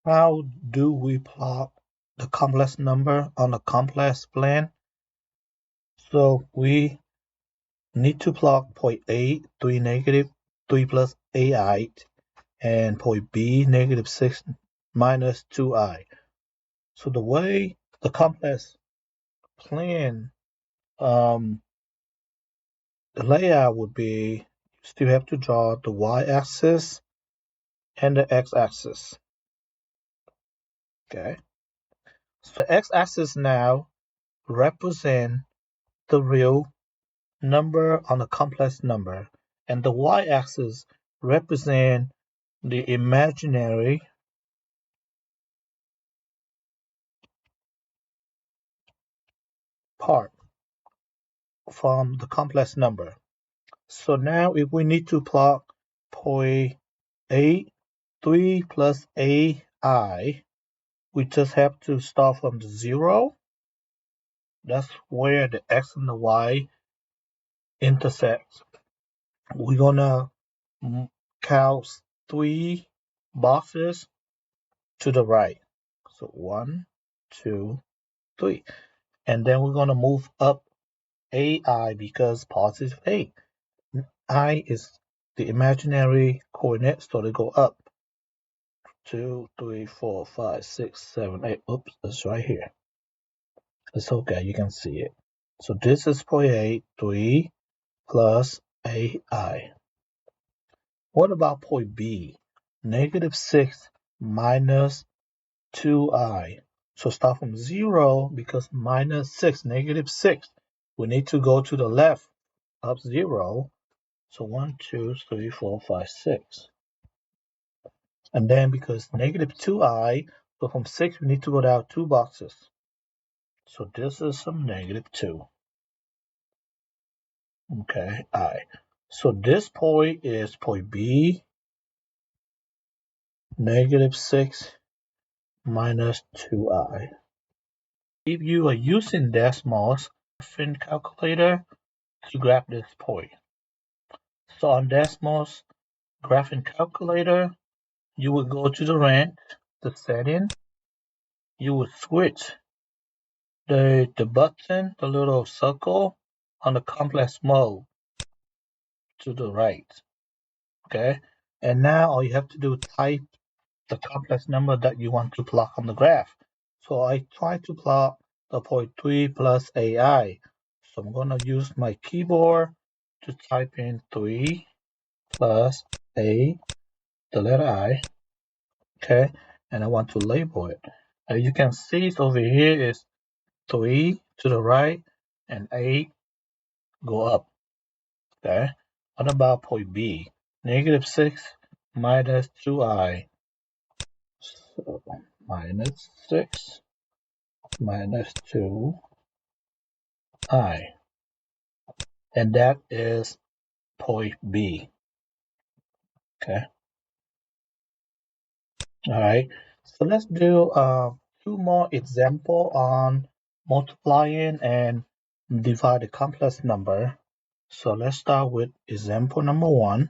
How do we plot the complex number on a complex plan? So we need to plot point A, 3 negative 3 plus AI, and point B, negative 6 minus 2I. So the way the complex plan, um, the layout would be, you still have to draw the y-axis and the x-axis. Okay. So the x-axis now represent the real number on a complex number, and the y-axis represent the imaginary part from the complex number. So now if we need to plot point A, 3 plus AI, we just have to start from the 0. That's where the x and the y intersect. We're gonna count 3 boxes to the right. So 1, 2, 3. And then we're gonna move up AI because positive 8. I is the imaginary coordinate, so they go up. 2, 3, 4, 5, 6, 7, 8. Oops, that's right here. It's okay, you can see it. So this is point A, 3 plus AI. What about point B? Negative 6 minus 2I. So start from 0 because minus 6, negative 6. We need to go to the left of 0. So 1, 2, 3, 4, 5, 6. And then because negative 2I, so from 6 we need to go down 2 boxes. So this is some negative 2. Okay, I. So this point is point B, negative 6 minus 2I. If you are using decimals, graphing calculator to graph this point. So on decimals graphing calculator, you would go to the range, the setting, you would switch the button, the little circle on the complex mode to the right. Okay, and now all you have to do is type the complex number that you want to plot on the graph. So I try to plot the point 3 plus AI. So I'm gonna use my keyboard to type in 3 plus A, the letter I, okay, and I want to label it. As you can see over here is 3 to the right and 8 go up, okay. What about point B? Negative 6 minus 2I. So minus 6 minus 2I. And that is point B, okay. All right, so let's do 2 more example on multiplying and divide a complex number. So let's start with example number 1.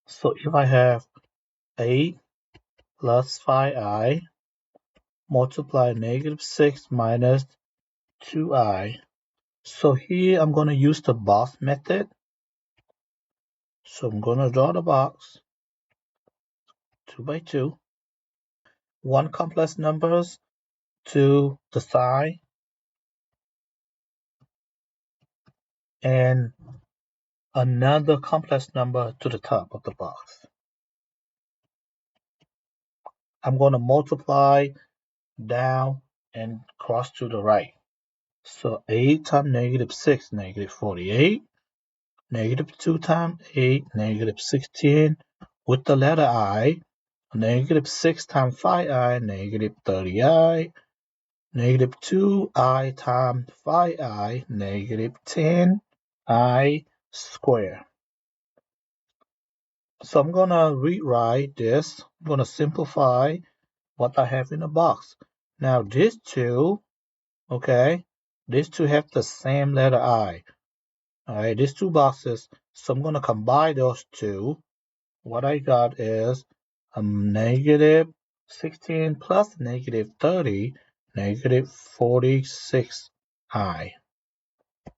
So if I have 8 plus 5i multiply negative 6 minus 2i. So here I'm going to use the box method. So I'm going to draw the box 2 by 2. One complex numbers to the side and another complex number to the top of the box. I'm going to multiply down and cross to the right. So 8 times negative 6, negative 48. Negative 2 times 8, negative 16. With the letter I, negative 6 times 5i, negative 30i. Negative 2i times 5i, negative 10i squared. So I'm going to rewrite this. I'm going to simplify what I have in the box. Now these two, okay, these two have the same letter I. All right, these two boxes. So I'm going to combine those two. What I got is negative 16 plus negative 30, negative 46i.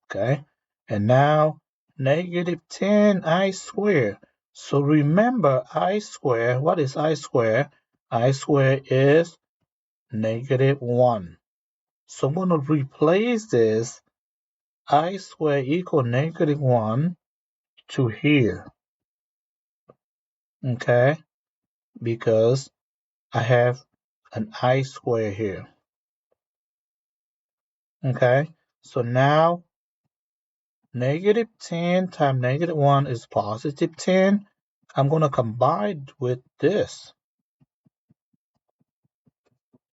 Okay, and now negative 10i squared. So remember I squared, what is I squared? I squared is negative 1. So I'm going to replace this I squared equal negative 1 to here. Okay, because I have an I square here. Okay, so now negative 10 times negative 1 is positive 10. I'm going to combine with this.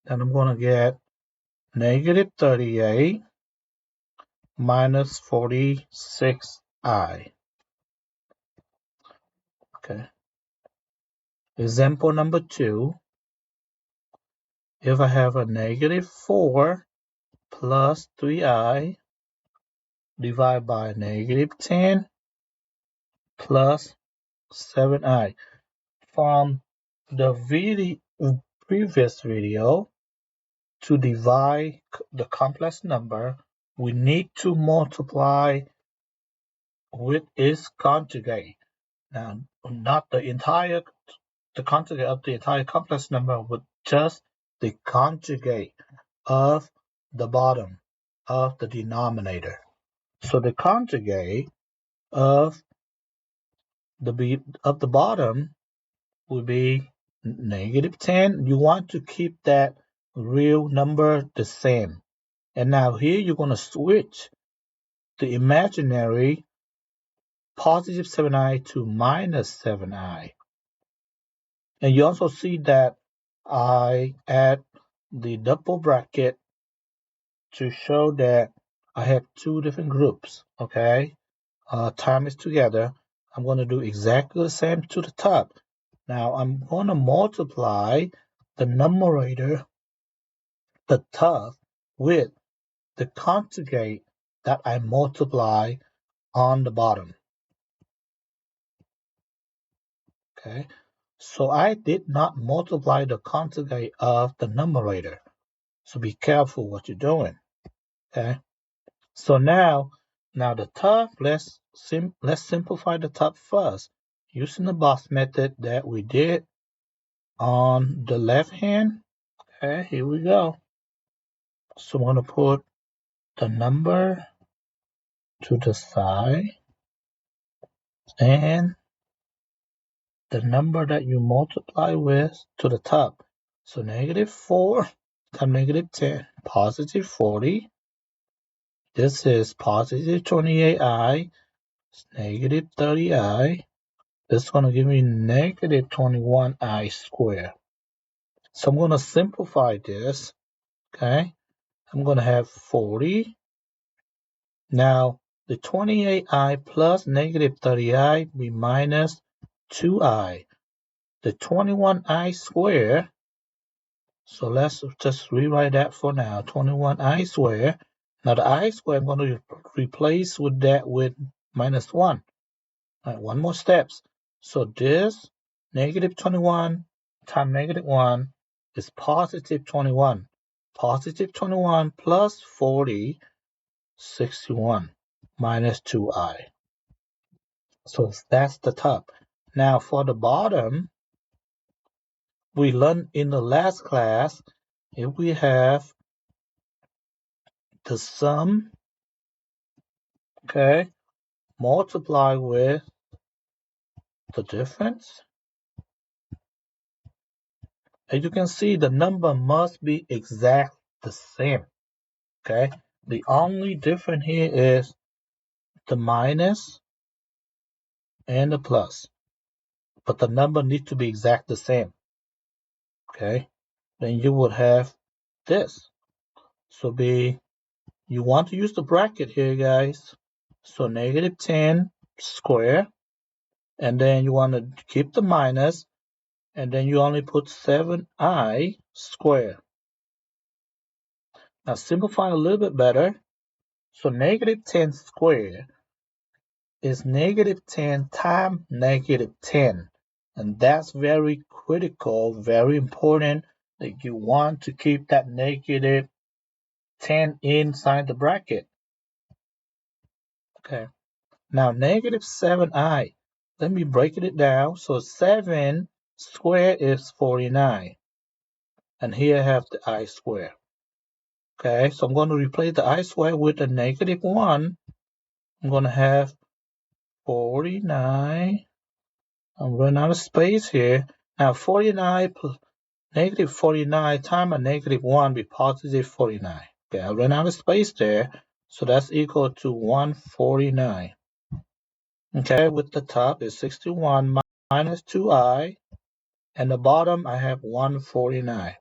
And I'm going to get negative 38 minus 46i. Okay. Example number 2. If I have a negative 4 plus 3i divided by negative 10 plus 7i. From the previous video, to divide the complex number, we need to multiply with its conjugate. Now, not the conjugate of the entire complex number, but just the conjugate of the bottom of the denominator. So the conjugate of the bottom would be negative 10. You want to keep that real number the same. And now here you're going to switch the imaginary positive 7i to minus 7i. And you also see that I add the double bracket to show that I have two different groups, okay? Time is together. I'm going to do exactly the same to the top. Now I'm going to multiply the numerator, the top, with the conjugate that I multiply on the bottom. Okay, so I did not multiply the conjugate of the numerator. So be careful what you're doing. Okay, so now the top, let's simplify the top first using the box method that we did on the left hand. Okay, here we go. So I'm going to put the number to the side and the number that you multiply with to the top. So negative 4 times negative 10, positive 40. This is positive 28i, negative 30i. This is going to give me negative 21i squared. So I'm going to simplify this. Okay, I'm going to have 40. Now, the 28i plus negative 30i be minus 2i. The 21i squared, so let's just rewrite that for now. 21i squared. Now the I squared, I'm going to replace with that with minus 1. All right, one more steps. So this negative 21 times negative 1 is positive 21. Positive 21 plus 40, 61 minus 2i. So that's the top. Now for the bottom, we learned in the last class, if we have the sum, okay, multiply with the difference, and you can see the number must be exact the same. Okay, the only difference here is the minus and the plus, but the number needs to be exact the same. Okay, then you would have this. So you want to use the bracket here, guys. So negative 10 square, and then you want to keep the minus, and then you only put 7i squared. Now simplify a little bit better. So negative 10 squared is negative 10 times negative 10. And that's very critical, very important that you want to keep that negative 10 inside the bracket. Okay. Now negative 7i. Let me break it down. So 7 squared is 49. And here I have the I squared. Okay, so I'm going to replace the I squared with a negative 1. I'm going to have 49. I'm running out of space here. Now 49 plus negative 49 times a negative 1 be positive 49. Okay, I ran out of space there. So that's equal to 149. Okay, with the top is 61 minus 2i. And the bottom I have 149.